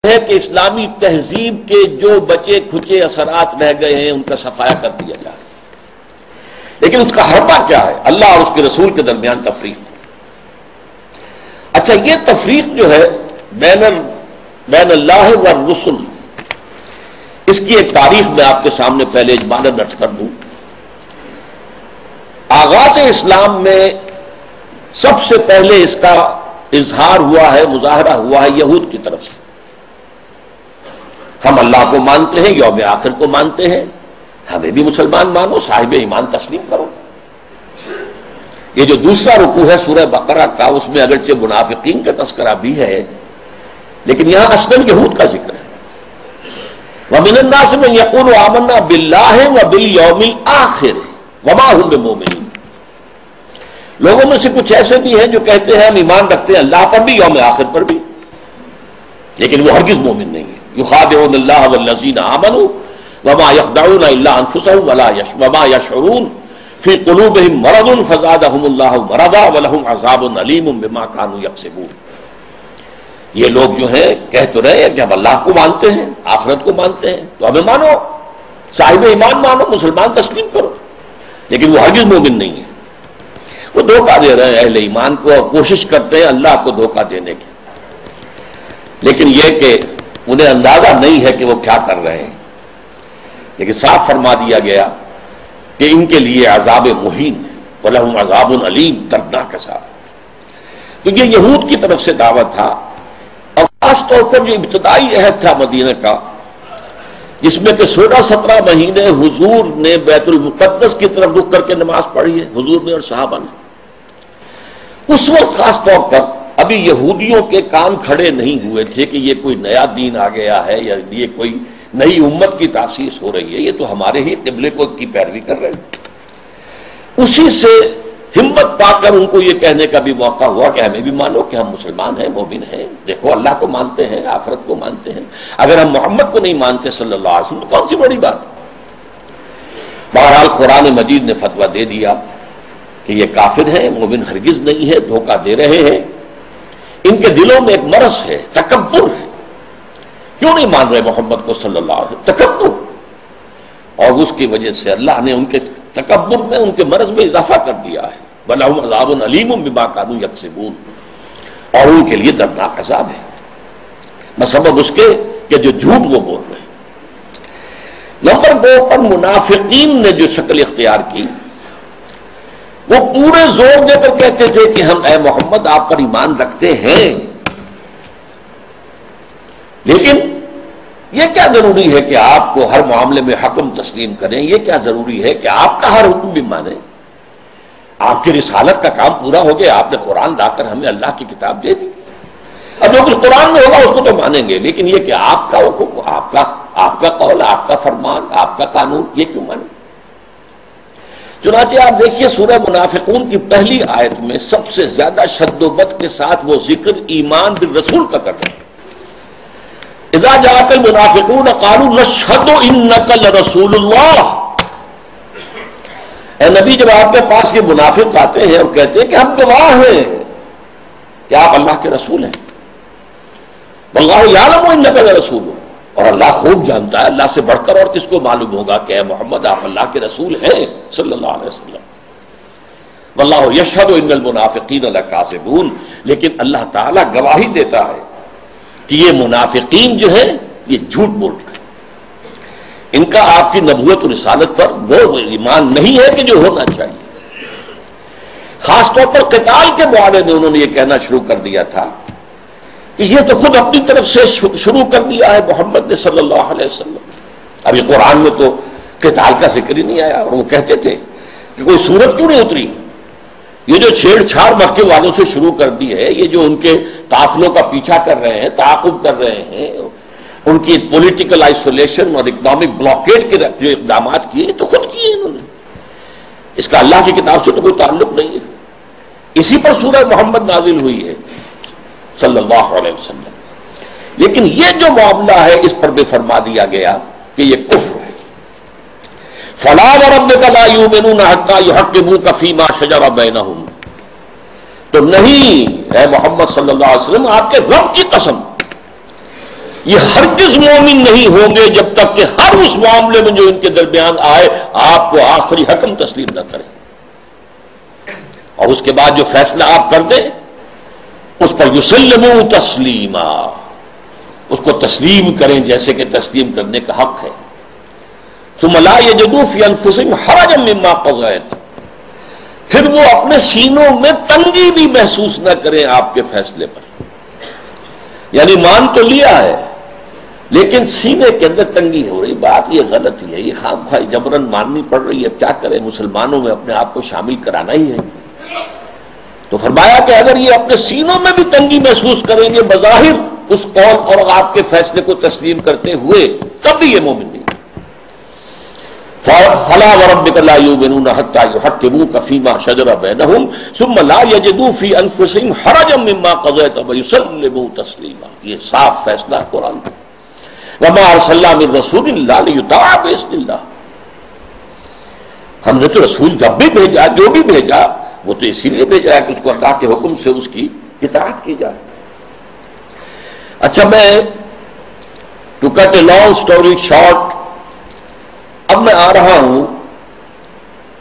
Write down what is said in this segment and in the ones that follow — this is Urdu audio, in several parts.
ہے کہ اسلامی تہذیب کے جو بچے کھچے اثرات رہ گئے ہیں ان کا صفایا کر دیا جائے، لیکن اس کا حربہ کیا ہے؟ اللہ اور اس کے رسول کے درمیان تفریق۔ اچھا، یہ تفریق جو ہے بین اللہ والرسل، اس کی ایک تاریخ میں آپ کے سامنے پہلے اجمالاً درج کر دوں۔ آغاز اسلام میں سب سے پہلے اس کا اظہار ہوا ہے، مظاہرہ ہوا ہے یہود کی طرف سے۔ ہم اللہ کو مانتے ہیں، یوم آخر کو مانتے ہیں، ہمیں بھی مسلمان مانو، صاحب ایمان تسلیم کرو۔ یہ جو دوسرا رکوع ہے سورہ بقرہ کا، اس میں اگرچہ منافقین کا تذکرہ بھی ہے، لیکن یہاں اصلاً یہود کا ذکر ہے۔ وَمِنَ النَّاسِ مَن يَقُولُ آمَنَّا بِاللَّهِ وَبِالْيَوْمِ الْآخِرِ وَمَا هُم بِمُؤْمِنِينَ۔ لوگوں میں سے کچھ ایسے بھی ہیں جو کہتے ہیں ہم ایمان رکھتے ہیں اللہ پر بھی، یوم آخر پر بھی، لیکن وہ ہرگز مومن نہیں ہے۔ يخادعون الله والذين آمنوا وما يخدعون إلا أنفسهم وما يشعرون في قلوبهم مرض فزادهم الله مرضا ولهم عذاب أليم بما كانوا يكسبون۔ یہ لوگ جو ہیں کہہ تو رہے ہیں کہ ہم اللہ کو مانتے ہیں، آخرت کو مانتے ہیں، تو ہمیں مانو، صاحب ایمان مانو، مسلمان تسلیم کرو، لیکن وہ ہرگز مومن نہیں ہے۔ وہ دھوکہ دے رہے ہیں اہل ایمان کو اور کوشش کرتے ہیں اللہ کو دھوکہ دینے کی، لیکن یہ کہ انہیں اندازہ نہیں ہے کہ وہ کیا کر رہے ہیں۔ لیکن صاف فرما دیا گیا کہ ان کے لیے عذاب مہین ہے، وَلَهُمْ عَذَابٌ عَلِيمٌ، دردناک عذاب۔ تو یہ یہود کی طرف سے دعوت تھا، اور خاص طور پر جو ابتدائی عہد تھا مدینہ کا، جس میں کہ 16-17 مہینے حضور نے بیت المقدس کی طرف رخ کر کے نماز پڑھی ہے، حضور نے اور صحابہ نے۔ اس وقت خاص طور پر ابھی یہودیوں کے کام کھڑے نہیں ہوئے تھے کہ یہ کوئی نیا دین آ گیا ہے یا یہ کوئی نئی امت کی تاسیس ہو رہی ہے، یہ تو ہمارے ہی قبلے کو کی پیروی کر رہے ہیں۔ اسی سے ہمت پا کر ان کو یہ کہنے کا بھی موقع ہوا کہ ہمیں بھی مانو کہ ہم مسلمان ہیں، مومن ہیں، دیکھو اللہ کو مانتے ہیں، آخرت کو مانتے ہیں، اگر ہم محمد کو نہیں مانتے صلی اللہ علیہ وسلم تو کون سی بڑی بات۔ بہرحال قرآن مجید نے فتویٰ دے دیا کہ یہ کافر ہیں، مومن ہرگز نہیں ہے، دھوکہ دے رہے ہیں۔ ان کے دلوں میں ایک مرض ہے، تکبر ہے۔ کیوں نہیں مان رہے محمد کو صلی اللہ علیہ وسلم؟ تکبر، اور اس کی وجہ سے اللہ نے ان کے تکبر میں، ان کے مرض میں اضافہ کر دیا ہے۔ وَلَهُمْ عَذَابٌ عَلِيمٌ بِمَا كَانُوا يَكْسِبُونَ، اور ان کے لیے دردناک عذاب ہے بسبب اس کے کہ جو جھوٹ وہ بول رہے ہیں۔ نمبر 2 پر منافقین نے جو شکل اختیار کی، وہ پورے زور دے کر کہتے تھے کہ ہم اے محمد آپ پر ایمان رکھتے ہیں، لیکن یہ کیا ضروری ہے کہ آپ کو ہر معاملے میں حکم تسلیم کریں؟ یہ کیا ضروری ہے کہ آپ کا ہر حکم بھی مانیں؟ آپ کی رسالت کا کام پورا ہو گیا، آپ نے قرآن لا کر ہمیں اللہ کی کتاب دے دی، اب جو کچھ قرآن میں ہوگا اس کو تو مانیں گے، لیکن یہ کہ آپ کا حکم، آپ کا قول، آپ کا فرمان، آپ کا قانون، یہ کیوں مانیں؟ چنانچہ آپ دیکھیے سورہ منافقون کی پہلی آیت میں سب سے زیادہ شد و بد کے ساتھ وہ ذکر ایمان بالرسول کا کر رہے ہیں۔ اذا جاءك المنافقون قالوا نشهد انك لرسول اللہ۔ اے نبی، جب آپ کے پاس یہ منافق آتے ہیں اور کہتے ہیں کہ ہم گواہ ہیں کہ آپ اللہ کے رسول ہیں، واللہ یعلم انک لرسول، اور اللہ خوب جانتا ہے، اللہ سے بڑھ کر اور کس کو معلوم ہوگا کہ اے محمد آپ اللہ کے رسول ہیں صلی اللہ علیہ وسلم۔ واللہ یشہد ان المنافقین لکاذبون، لیکن اللہ تعالیٰ گواہی دیتا ہے کہ یہ منافقین جو ہیں یہ جھوٹ بول رہے ہیں، ان کا آپ کی نبوت و رسالت پر وہ ایمان نہیں ہے کہ جو ہونا چاہیے۔ خاص طور پر قتال کے معاملے میں انہوں نے یہ کہنا شروع کر دیا تھا کہ یہ تو خود اپنی طرف سے شروع کر دیا ہے محمد نے صلی اللہ علیہ وسلم۔ ابھی قرآن میں تو قتال کا ذکر ہی نہیں آیا، اور وہ کہتے تھے کہ کوئی صورت کیوں نہیں اتری؟ یہ جو چھیڑ چھاڑ مکے والوں سے شروع کر دی ہے، یہ جو ان کے قافلوں کا پیچھا کر رہے ہیں، تعاقب کر رہے ہیں، ان کی پولیٹیکل آئسولیشن اور اکنامک بلاکیٹ کے جو اقدامات کیے یہ تو خود کیے انہوں نے، اس کا اللہ کی کتاب سے تو کوئی تعلق نہیں ہے۔ اسی پر سورہ محمد نازل ہوئی ہے صلی اللہ علیہ وسلم، لیکن یہ جو معاملہ ہے اس پر بھی فرما دیا گیا کہ یہ کفر ہے۔ فَلَا وَرَبِّكَ لَا يُؤْمِنُونَ حَتَّىٰ يُحَكِّمُوكَ فِي مَا شَجَرَ بَيْنَهُمْ، تو نہیں اے محمد صلی اللہ علیہ وسلم، آپ کے رب کی قسم، یہ ہرگز مومن نہیں ہوں گے جب تک کہ ہر اس معاملے میں جو ان کے درمیان آئے آپ کو آخری حکم تسلیم نہ کریں، اور اس کے بعد جو فیصلہ آپ کر دیں اس پر یسلموا تسلیما، اس کو تسلیم کریں جیسے کہ تسلیم کرنے کا حق ہے۔ ثم لا یجدوا فی انفسہم حرجا مما قضیت، پھر وہ اپنے سینوں میں تنگی بھی محسوس نہ کریں آپ کے فیصلے پر، یعنی مان تو لیا ہے لیکن سینے کے اندر تنگی ہو رہی، بات یہ غلط ہی ہے، یہ خام خواہ جبرن ماننی پڑ رہی ہے، کیا کریں، مسلمانوں میں اپنے آپ کو شامل کرانا ہی ہے۔ تو فرمایا کہ اگر یہ اپنے سینوں میں بھی تنگی محسوس کریں گے بظاہر اس قول اور آپ کے فیصلے کو تسلیم کرتے ہوئے، تب بھی یہ مومن نہیں۔ فلا وربک لا یؤمنون حتی یحکموک فیما شجر بینہم ثم لا یجدوا فی انفسہم حرجا مما قضیت ویسلموا تسلیما، یہ صاف فیصلہ قرآن کا۔ وما ارسلنا من رسول الا لیطاع باذن اللہ، ہم نے تو رسول جب بھی بھیجا، جو بھی بھیجا، وہ تو اسی لیے بھیجا ہے کہ اس کو اللہ کے حکم سے اس کی اطاعت کی جائے۔ اچھا، میں to cut a long story short, اب میں آ رہا ہوں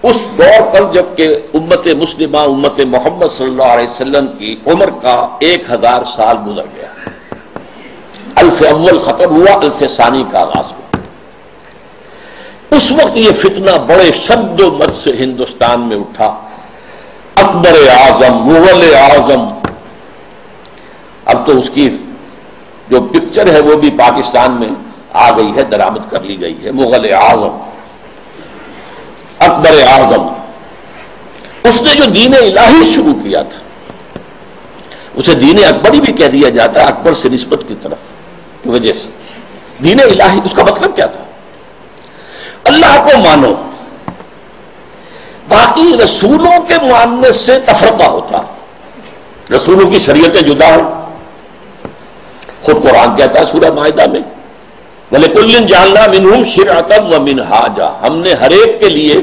اس دور پر جب کہ امت مسلمہ، امت محمد صلی اللہ علیہ وسلم کی عمر کا 1000 سال گزر گیا، الف اول ختم ہوا، الف ثانی کا آغاز ہوا۔ اس وقت یہ فتنہ بڑے شد و مد سے ہندوستان میں اٹھا، اکبر اعظم، مغل اعظم، اب تو اس کی جو پکچر ہے وہ بھی پاکستان میں آ گئی ہے، درآمد کر لی گئی ہے، مغل اعظم، اکبر اعظم، اس نے جو دین الہی شروع کیا تھا اسے دین اکبری بھی کہہ دیا جاتا ہے، اکبر سے نسبت کی طرف کی وجہ سے۔ دین الہی اس کا مطلب کیا تھا؟ اللہ کو مانو، باقی رسولوں کے ماننے سے تفرقہ ہوتا، رسولوں کی شریعتیں جدا ہیں، خود قرآن کہتا ہے سورہ مائدہ میں وَلِكُلٍّ جَعَلْنَا مِنْهُمْ شِرْعَةً وَمِنْهَاجًا، ہم نے ہر ایک کے لیے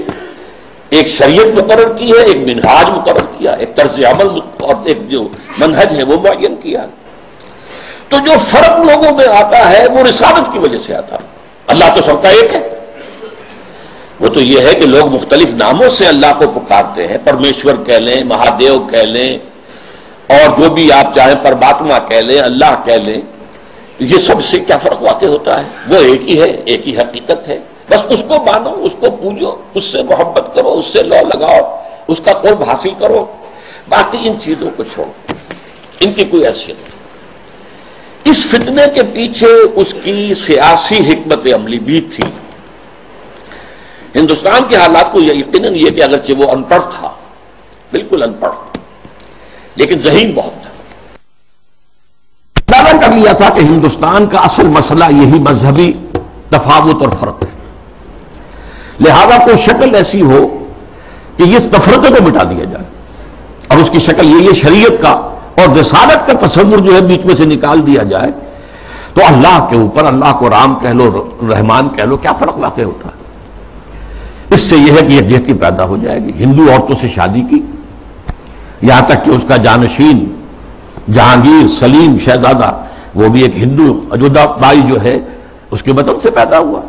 ایک شریعت مقرر کی ہے، ایک منہاج مقرر کیا، ایک طرز عمل اور ایک جو منہج ہے وہ معین کیا۔ تو جو فرق لوگوں میں آتا ہے وہ رسالت کی وجہ سے آتا ہے۔ اللہ تو سب کا ایک ہے، وہ تو یہ ہے کہ لوگ مختلف ناموں سے اللہ کو پکارتے ہیں، پرمیشور کہہ لیں، مہادیو کہہ لیں، اور جو بھی آپ چاہیں پرماتما کہہ لیں، اللہ کہہ لیں، یہ سب سے کیا فرق واقع ہوتا ہے؟ وہ ایک ہی ہے، ایک ہی حقیقت ہے، بس اس کو مانو، اس کو پوجو، اس سے محبت کرو، اس سے لو لگاؤ، اس کا قرب حاصل کرو، باقی ان چیزوں کو چھوڑو، ان کی کوئی حیثیت نہیں۔ اس فتنے کے پیچھے اس کی سیاسی حکمت عملی بھی تھی۔ ہندوستان کے حالات کو یقیناً یہ کہ اگرچہ وہ ان پڑھ تھا، بالکل ان پڑھ، لیکن ذہین بہت تھا، دعویٰ کر لیا تھا کہ ہندوستان کا اصل مسئلہ یہی مذہبی تفاوت اور فرق ہے، لہذا کوئی شکل ایسی ہو کہ یہ تفرقے کو مٹا دیا جائے، اور اس کی شکل یہ شریعت کا اور رسالت کا تصور جو ہے بیچ میں سے نکال دیا جائے، تو اللہ کے اوپر اللہ کو رام کہہ لو، رحمان کہہ لو، کیا فرق واقع ہوتا ہے؟ اس سے یہ ہے کہ یکجہتی پیدا ہو جائے گی۔ ہندو عورتوں سے شادی کی، یہاں تک کہ اس کا جانشین جہانگیر سلیم شہزادہ، وہ بھی ایک ہندو اجودھا بائی جو ہے اس کے وطن سے پیدا ہوا،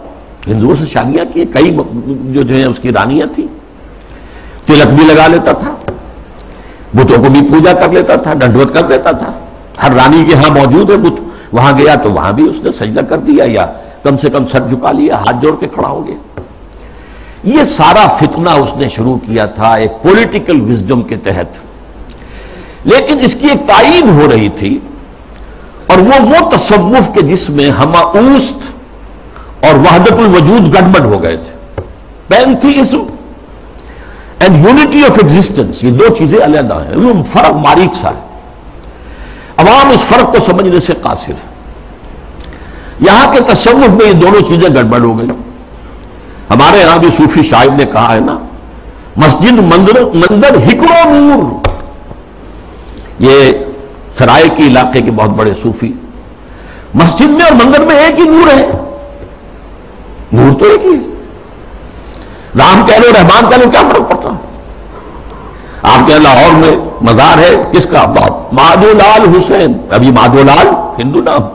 ہندوؤں سے شادیاں کی، کئی جو ہیں اس کی رانیاں تھیں، تلک بھی لگا لیتا تھا، بتوں کو بھی پوجا کر لیتا تھا، ڈنڈوت کر دیتا تھا، ہر رانی کے ہاں موجود ہے بت، وہاں گیا تو وہاں بھی اس نے سجدہ کر دیا یا کم سے کم سر جھکا لیا، ہاتھ جوڑ کے کھڑا ہو گیا۔ یہ سارا فتنہ اس نے شروع کیا تھا ایک پولیٹیکل وزڈم کے تحت، لیکن اس کی ایک تائید ہو رہی تھی، اور وہ تصوف کے جس میں ہمہ اوست اور وحدت الوجود گڑبڑ ہو گئے تھے۔ Pantheism and unity of existence, یہ دو چیزیں علیحدہ ہیں، فرق باریک سا ہے، عوام اس فرق کو سمجھنے سے قاصر ہے۔ یہاں کے تصوف میں یہ دونوں چیزیں گڑبڑ ہو گئی۔ ہمارے یہاں بھی صوفی شاعر نے کہا ہے نا، مسجد مندر ہکڑو نور، یہ سرائے کے علاقے کے بہت بڑے صوفی، مسجد میں اور مندر میں ایک ہی نور ہے، نور تو ایک ہی ہے، رام کہہ لو رحمان کہہ لو، کیا فرق پڑتا ہے؟ آپ کے لاہور میں مزار ہے کس کا؟ مادھو لال حسین، ابھی مادھو لال ہندو نام،